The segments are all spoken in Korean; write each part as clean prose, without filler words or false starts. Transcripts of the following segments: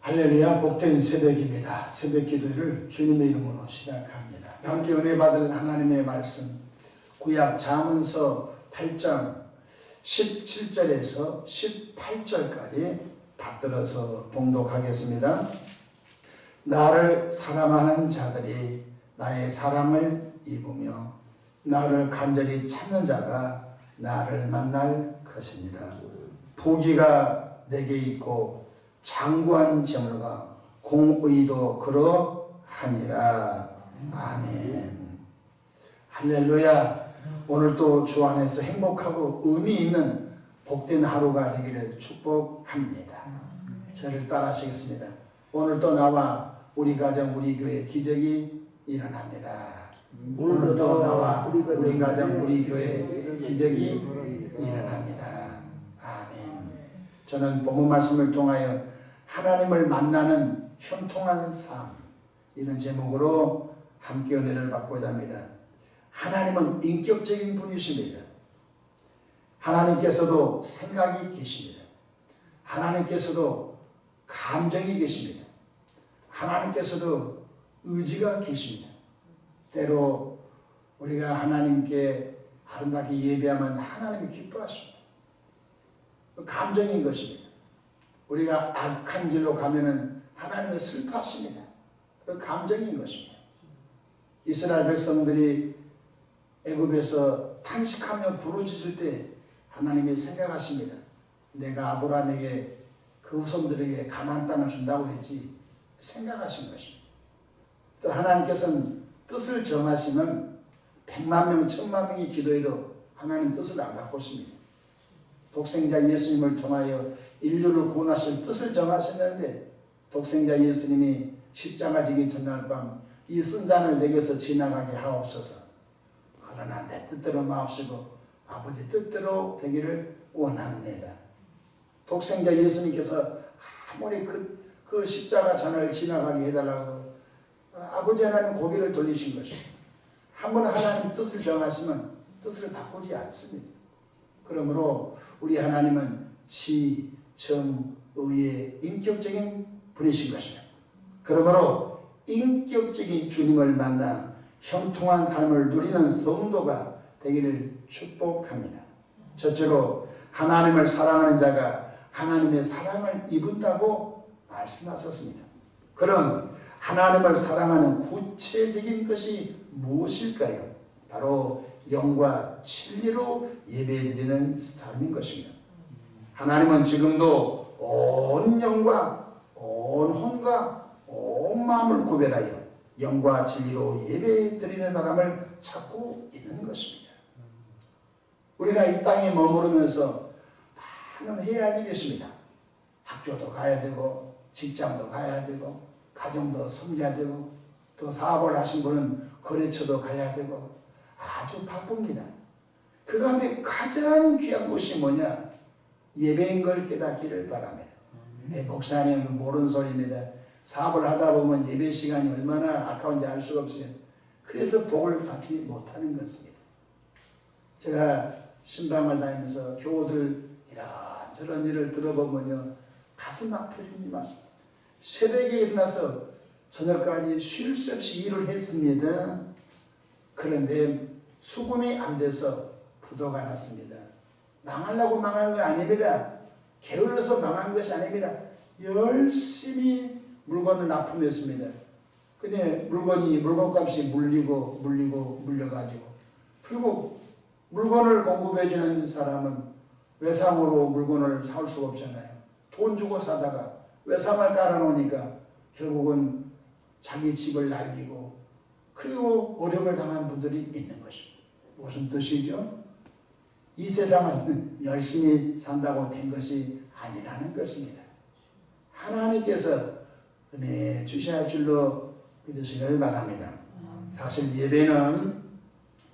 할렐루야, 복된 새벽입니다. 새벽 기도를 주님의 이름으로 시작합니다. 함께 은혜 받을 하나님의 말씀, 구약 잠언서 8장 17절에서 18절까지 받들어서 봉독하겠습니다. 나를 사랑하는 자들이 나의 사랑을 입으며 나를 간절히 찾는 자가 나를 만날 것이니라. 부귀가 내게 있고 장구한 재물과 공의도 그러하니라. 아멘. 할렐루야. 오늘도 주 안에서 행복하고 의미 있는 복된 하루가 되기를 축복합니다. 저를 따라하시겠습니다. 오늘도 나와 우리 가정 우리 교회 기적이 일어납니다. 오늘도 나와 우리 가정 우리 교회 기적이 일어납니다. 아멘. 저는 본문 말씀을 통하여 하나님을 만나는 형통한 삶, 이런 제목으로 함께 은혜를 받고자 합니다. 하나님은 인격적인 분이십니다. 하나님께서도 생각이 계십니다. 하나님께서도 감정이 계십니다. 하나님께서도 의지가 계십니다. 때로 우리가 하나님께 아름답게 예배하면 하나님이 기뻐하십니다. 감정인 것입니다. 우리가 악한 길로 가면은 하나님은 슬퍼하십니다. 그 감정인 것입니다. 이스라엘 백성들이 애굽에서 탄식하며 부르짖을 때 하나님이 생각하십니다. 내가 아브라함에게 그 후손들에게 가나안 땅을 준다고 했지, 생각하신 것입니다. 또 하나님께서는 뜻을 정하시면 100만 명, 1000만 명이 기도해도 하나님 뜻을 안 바꾸십니다. 독생자 예수님을 통하여 인류를 구원하실 뜻을 정하셨는데 독생자 예수님이 십자가 지기 전날 밤 이 쓴 잔을 내게서 지나가게 하옵소서. 그러나 내 뜻대로 마옵시고 아버지 뜻대로 되기를 원합니다. 독생자 예수님께서 아무리 그 십자가 잔을 지나가게 해달라고 해도 아버지 하나님 고개를 돌리신 것입니다. 한번 하나님 뜻을 정하시면 뜻을 바꾸지 않습니다. 그러므로 우리 하나님은 지, 정, 의의 인격적인 분이신 것입니다. 그러므로 인격적인 주님을 만나 형통한 삶을 누리는 성도가 되기를 축복합니다. 첫째로 하나님을 사랑하는 자가 하나님의 사랑을 입은다고 말씀하셨습니다. 그럼 하나님을 사랑하는 구체적인 것이 무엇일까요? 바로 영과 진리로 예배드리는 삶인 것입니다. 하나님은 지금도 온 영과 온 혼과 온 마음을 구별하여 영과 진리로 예배드리는 사람을 찾고 있는 것입니다. 우리가 이 땅에 머무르면서 많은 해야 할 일이 있습니다. 학교도 가야 되고 직장도 가야 되고 가정도 섬겨야 되고 또 사업을 하신 분은 거래처도 가야 되고 아주 바쁩니다. 그 가운데 가장 귀한 것이 뭐냐? 예배인 걸 깨닫기를 바랍니다. 목사님은 모르는 소리입니다. 사업을 하다 보면 예배 시간이 얼마나 아까운지 알 수가 없어요. 그래서 복을 받지 못하는 것입니다. 제가 신방을 다니면서 교우들 이런저런 일을 들어보면요, 가슴 아플 일이 많습니다. 새벽에 일어나서 저녁까지 쉴 새 없이 일을 했습니다. 그런데 수금이 안 돼서 부도가 났습니다. 망하려고 망한 거 아닙니다. 게을러서 망한 것이 아닙니다. 열심히 물건을 납품했습니다. 근데 물건값이 물려가지고 결국 물건을 공급해주는 사람은 외상으로 물건을 사올 수가 없잖아요. 돈 주고 사다가 외상을 깔아놓으니까 결국은 자기 집을 날리고 그리고 어려움을 당한 분들이 있는 것입니다. 무슨 뜻이죠? 이 세상은 열심히 산다고 된 것이 아니라는 것입니다. 하나님께서 은혜 주셔야 할 줄로 믿으시길 바랍니다. 사실 예배는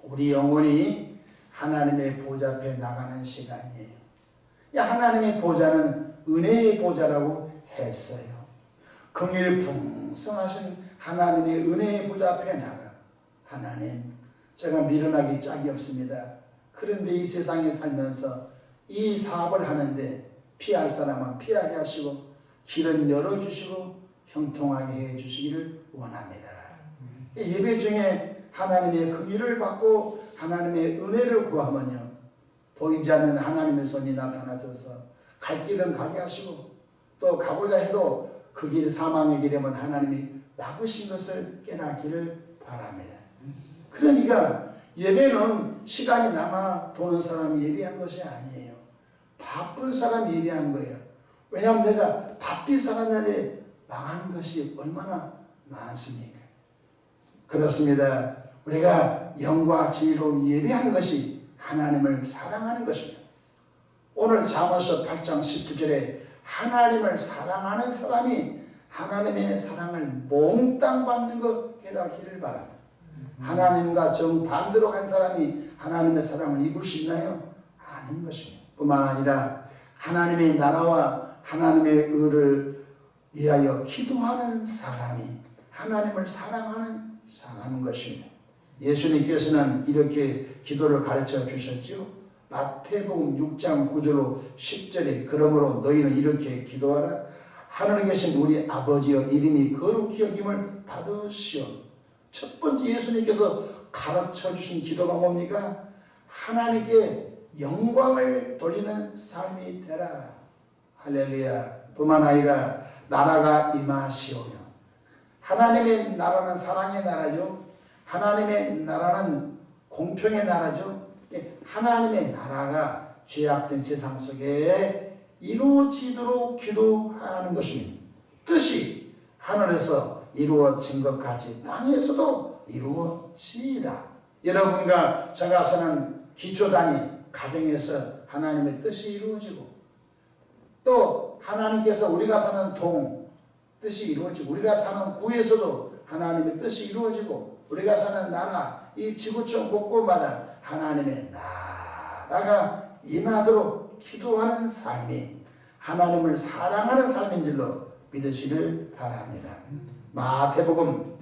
우리 영혼이 하나님의 보좌 앞에 나가는 시간이에요. 하나님의 보좌는 은혜의 보좌라고 했어요. 긍휼 풍성하신 하나님의 은혜의 보좌 앞에 나가. 하나님, 제가 미련하기 짝이 없습니다. 그런데 이 세상에 살면서 이 사업을 하는데 피할 사람은 피하게 하시고 길은 열어주시고 형통하게 해주시기를 원합니다. 예배 중에 하나님의 긍휼을 받고 하나님의 은혜를 구하면요, 보이지 않는 하나님의 손이 나타나셔서 갈 길은 가게 하시고, 또 가고자 해도 그 길 사망의 길이면 하나님이 막으신 것을 깨닫기를 바랍니다. 그러니까 예배는 시간이 남아 도는 사람이 예배한 것이 아니에요. 바쁜 사람이 예배한 거예요. 왜냐하면 내가 바삐 살았는데 망한 것이 얼마나 많습니까? 그렇습니다. 우리가 영과 진리로 예배하는 것이 하나님을 사랑하는 것입니다. 오늘 잠언서 8장 17절에 하나님을 사랑하는 사람이 하나님의 사랑을 몽땅 받는 것 깨닫기를 바랍니다. 하나님과 정반대로 한 사람이 하나님의 사랑을 입을 수 있나요? 아닌 것입니다. 뿐만 아니라 하나님의 나라와 하나님의 의를 위하여 기도하는 사람이 하나님을 사랑하는 사람인 것입니다. 예수님께서는 이렇게 기도를 가르쳐 주셨죠. 마태복음 6장 9절로 10절에 그러므로 너희는 이렇게 기도하라. 하늘에 계신 우리 아버지여 이름이 거룩히 여김을 받으시오. 첫 번째 예수님께서 가르쳐 주신 기도가 뭡니까? 하나님께 영광을 돌리는 삶이 되라. 할렐루야. 뿐만 아니라 나라가 임하시오며, 하나님의 나라는 사랑의 나라죠. 하나님의 나라는 공평의 나라죠. 하나님의 나라가 죄악된 세상 속에 이루어지도록 기도하는 것입니다. 뜻이 하늘에서 이루어진 것 같이 땅에서도 이루어지이다. 여러분과 제가 사는 기초단위 가정에서 하나님의 뜻이 이루어지고, 또 하나님께서 우리가 사는 동 뜻이 이루어지고, 우리가 사는 구에서도 하나님의 뜻이 이루어지고, 우리가 사는 나라 이 지구촌 곳곳마다 하나님의 나라가 임하도록 기도하는 삶이 하나님을 사랑하는 삶인 줄로 믿으시길 바랍니다. 마태복음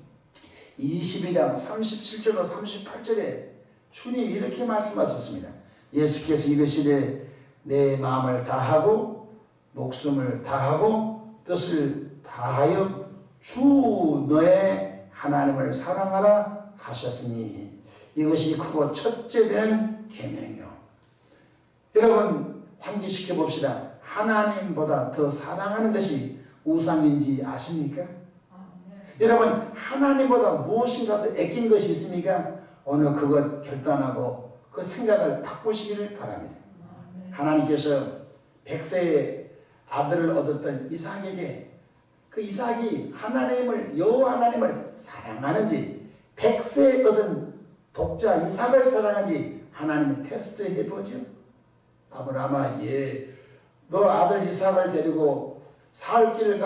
22장 37절로 38절에 주님이 이렇게 말씀하셨습니다. 예수께서 이르시되 내 마음을 다하고 목숨을 다하고 뜻을 다하여 주 너의 하나님을 사랑하라 하셨으니 이것이 크고 첫째 되는 계명이요. 여러분 환기시켜 봅시다. 하나님보다 더 사랑하는 것이 우상인지 아십니까? 여러분 하나님보다 무엇인가 더 애낀 것이 있습니까? 오늘 그것 결단하고 그 생각을 바꾸시기를 바랍니다. 하나님께서 100세의 아들을 얻었던 이삭에게 그 이삭이 하나님을 여호와 하나님을 사랑하는지 100세에 얻은 독자 이삭을 사랑하는지 하나님은 테스트해 보죠. 아브라함아, 너 아들 이삭을 데리고 사흘 길을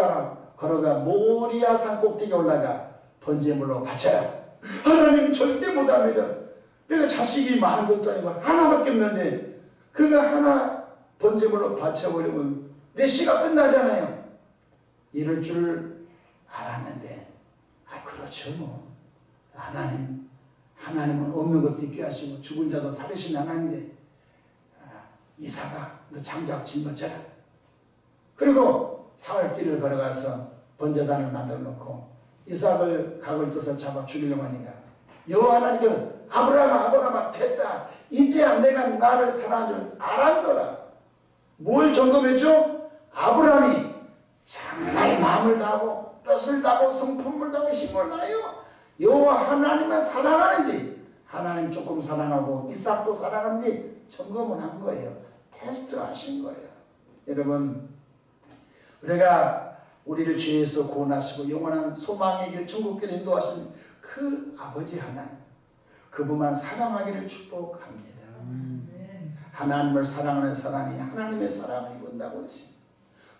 걸어가 모리아 산 꼭대기에 올라가 번제물로 바쳐라. 하나님 절대 못합니다. 내가 자식이 많은 것도 아니고 하나밖에 없는데 그거 하나 번제물로 바쳐버리면 내 시가 끝나잖아요. 이럴 줄 알았는데, 그렇죠 뭐. 하나님은 없는 것도 있게 하시고 죽은 자도 살리신 하나님인데, 이삭아 너 장작 짊어져라. 그리고 사흘 길을 걸어가서 번제단을 만들어 놓고 이삭을 각을 떠서 잡아 죽이려고 하니까 여호와 하나님께서 아브라함아 됐다. 이제야 내가 나를 사랑하는 줄 알았노라. 뭘 점검했죠? 아브라함이 정말 마음을 다하고 뜻을 다하고 성품을 다하고 힘을 다하여 여호와 하나님만 사랑하는지, 하나님 조금 사랑하고 이삭도 사랑하는지 점검을 한 거예요. 테스트 하신 거예요. 여러분 우리를 죄에서 구원하시고 영원한 소망의 길 천국길 인도하신 그 아버지 하나님, 그분만 사랑하기를 축복합니다. 하나님을 사랑하는 사람이 하나님의 사랑을 입는다고 했습니다.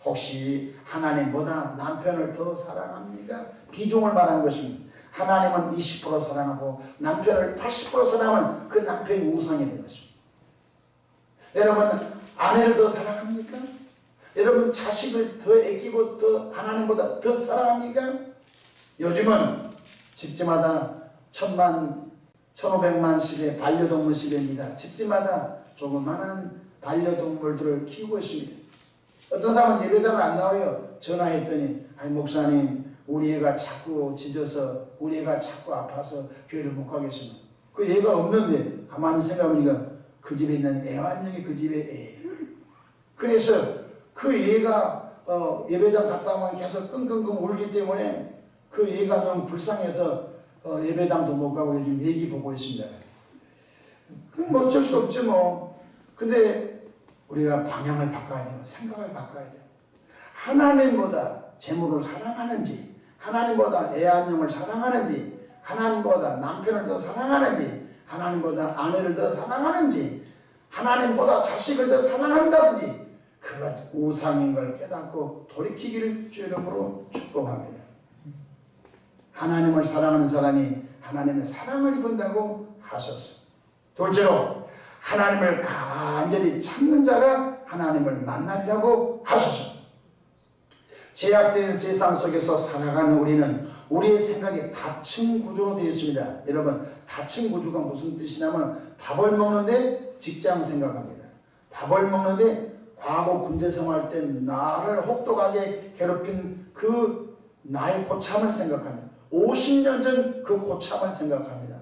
혹시 하나님보다 남편을 더 사랑합니까? 비중을 말한 것입니다. 하나님은 20% 사랑하고 남편을 80% 사랑하면 그 남편이 우상이 된 것입니다. 여러분 아내를 더 사랑합니까? 여러분 자식을 더 아끼고 더 하나님보다 더 사랑합니까? 요즘은 집집마다 1000만, 1500만씩의 반려동물 시대입니다. 집집마다 조그마한 반려동물들을 키우고 있습니다. 어떤 사람은 예배당을 안 나와요. 전화했더니 아니 목사님 우리 애가 자꾸 짖어서 우리 애가 자꾸 아파서 교회를 못 가겠으면 그 애가 없는데 가만히 생각해보니까 그 집에 있는 애완용이 그 집에 애예요. 그래서 그 애가 예배당 갔다 오면 계속 끙끙끙 울기 때문에 그 애가 너무 불쌍해서 예배당도 못 가고 요즘 애기 보고 있습니다. 그럼 뭐 어쩔 수 없지 뭐. 근데 우리가 방향을 바꿔야 돼요. 생각을 바꿔야 돼요. 하나님보다 재물을 사랑하는지, 하나님보다 애완용을 사랑하는지, 하나님보다 남편을 더 사랑하는지, 하나님보다 아내를 더 사랑하는지, 하나님보다 자식을 더 사랑한다든지 그것 우상인 걸 깨닫고 돌이키기를 주 이름으로 축복합니다. 하나님을 사랑하는 사람이 하나님의 사랑을 입은다고 하셨어요. 둘째로 하나님을 간절히 찾는 자가 하나님을 만나리라고 하셨어요. 제약된 세상 속에서 살아가는 우리는 우리의 생각이 닫힌 구조로 되어 있습니다. 여러분, 닫힌 구조가 무슨 뜻이냐면 밥을 먹는데 직장 생각합니다. 밥을 먹는데 과거 군대 생활 때 나를 혹독하게 괴롭힌 그 나의 고참을 생각합니다. 50년 전 그 고참을 생각합니다.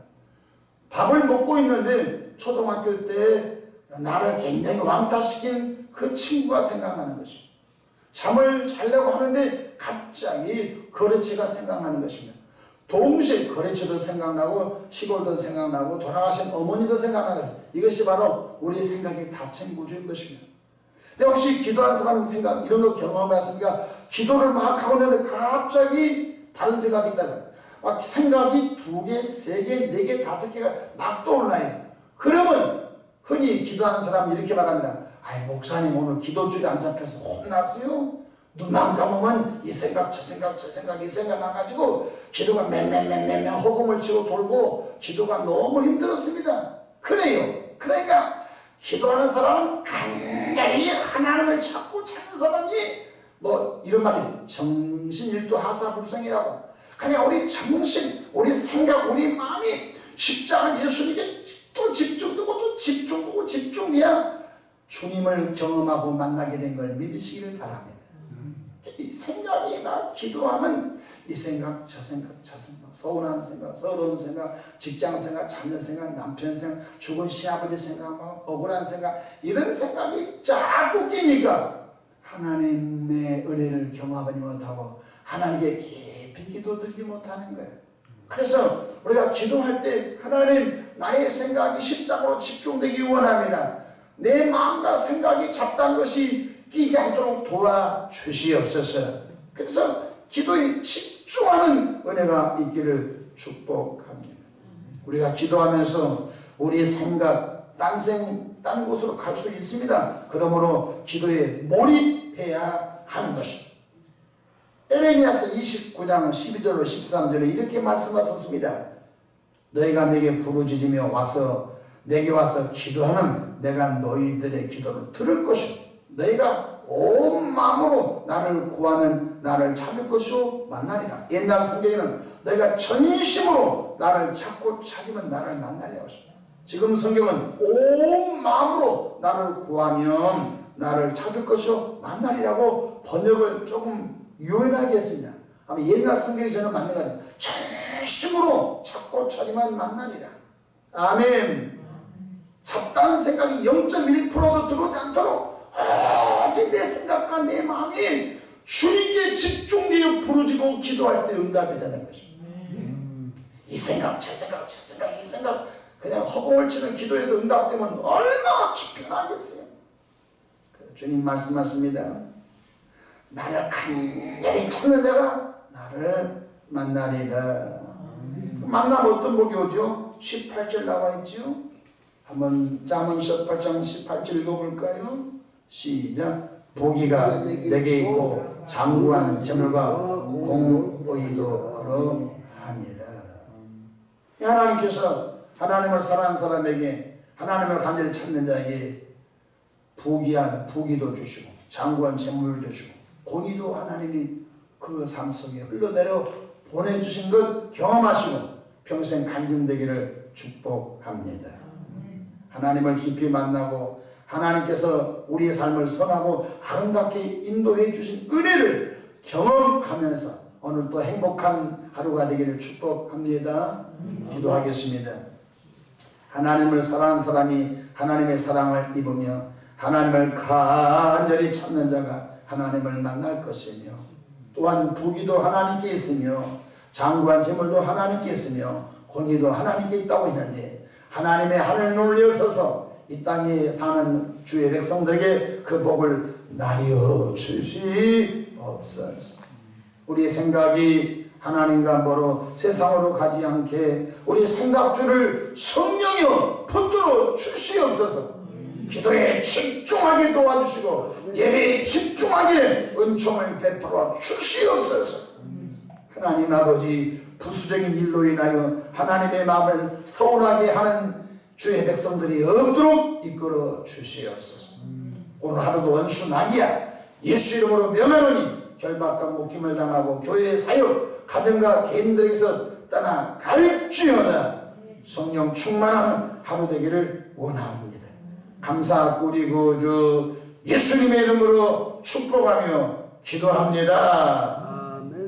밥을 먹고 있는데 초등학교 때 나를 굉장히 왕따시킨 그 친구가 생각나는 것입니다. 잠을 자려고 하는데 갑자기 거래처가 생각나는 것입니다. 동시에 거래처도 생각나고 시골도 생각나고 돌아가신 어머니도 생각나고 이것이 바로 우리 생각의 닫힌 구조인 것입니다. 근데 혹시 기도하는 사람 생각 이런 거 경험하셨습니까? 기도를 막 하고 있는데 갑자기 다른 생각이 있다는 막 생각이 2개, 3개, 4개, 5개가 막 떠올라요. 그러면 흔히 기도하는 사람이 이렇게 말합니다. 아이 목사님 오늘 기도줄이 안 잡혀서 혼났어요. 눈만 감으면 이 생각 저 생각 저 생각 이 생각 나가지고 기도가 맴맴맴맴 허공을 치고 돌고 기도가 너무 힘들었습니다. 그래요. 그러니까 기도하는 사람은 간절히 하나님을 찾고 찾는 사람이 뭐 이런 말이 정신일도 하사불성이라고. 그냥 우리 정신, 우리 생각, 우리 마음이 십자가 예수님께 또 집중되고 또 집중되고 집중해야 주님을 경험하고 만나게 된 걸 믿으시기를 바랍니다. 이 생각이 막 기도하면 이 생각, 저 생각, 저 생각, 서운한 생각, 서러운 생각, 직장 생각, 자녀 생각, 남편 생각, 죽은 시아버지 생각, 억울한 생각 이런 생각이 자꾸 끼니까 하나님의 은혜를 경험하지 못하고 하나님께 깊이 기도드리지 못하는 거예요. 그래서 우리가 기도할 때 하나님 나의 생각이 십자가로 집중되기 원합니다. 내 마음과 생각이 잡다한 것이 끼지 않도록 도와주시옵소서. 그래서 기도에 집중하는 은혜가 있기를 축복합니다. 우리가 기도하면서 우리의 생각 딴 곳으로 갈 수 있습니다. 그러므로 기도에 몰입해야 하는 것입니다. 에레미야서 29장 12절로 13절에 이렇게 말씀하셨습니다. 너희가 내게 부르짖으며 내게 와서 기도하면 내가 너희들의 기도를 들을 것이고 너희가 온 마음으로 나를 구하는 나를 찾을 것이요 만나리라. 옛날 성경에는 너희가 전심으로 나를 찾고 찾으면 나를 만나리라 하십니다. 지금 성경은 온 마음으로 나를 구하면 나를 찾을 것이요 만나리라고 번역을 조금 유연하게 했습니다. 아마 옛날 성경이 저는 맞는 것 같아요. 전심으로 찾고 찾으면 만나리라. 아멘. 잡다한 생각이 0.1%도 들어오지 않도록 오직 내 생각과 내 마음이 주님께 집중되어 부르짖고 기도할 때 응답이 되는 것입니다. 이 생각, 저 생각, 저 생각, 이 생각 그냥 허공을 치는 기도에서 응답되면 얼마나 편하겠어요. 그래서 주님 말씀하십니다. 나를 간절히 찾는 자가 나를 만나리라. 만나면 어떤 복이 오죠? 18절 나와 있죠? 한번 잠언서 8장 18절 읽어볼까요? 시작. 보기가 내게 있고 장구한 재물과 공의도 그러하니라. 하나님께서 하나님을 사랑하는 사람에게 하나님을 간절히 찾는 자에게 부귀도 주시고 장구한 재물을 주시고 공의도 하나님이 그 삶 속에 흘러내려 보내주신 것 경험하시고 평생 간증되기를 축복합니다. 하나님을 깊이 만나고 하나님께서 우리의 삶을 선하고 아름답게 인도해 주신 은혜를 경험하면서 오늘 또 행복한 하루가 되기를 축복합니다. 기도하겠습니다. 하나님을 사랑하는 사람이 하나님의 사랑을 입으며 하나님을 간절히 찾는 자가 하나님을 만날 것이며 또한 부귀도 하나님께 있으며 장구한 재물도 하나님께 있으며 권위도 하나님께 있다고 했는데 하나님의 하늘 눈을 여서서 이 땅에 사는 주의 백성들에게 그 복을 나뉘어 주시옵소서. 우리 생각이 하나님과 멀어 세상으로 가지 않게 우리 생각줄을 성령이여 붙들어 주시옵소서. 기도에 집중하게 도와주시고 예배에 집중하게 은총을 베풀어 주시옵소서. 하나님 아버지, 부수적인 일로 인하여 하나님의 마음을 서운하게 하는 주의 백성들이 없도록 이끌어 주시옵소서. 오늘 하루도 원수 날이야. 예수 이름으로 명하노니 결박과 묶임을 당하고 교회의 사역, 가정과 개인들에게서 떠나갈지어다. 성령 충만한 하루 되기를 원합니다. 감사 우리 구주 예수님의 이름으로 축복하며 기도합니다. 아멘.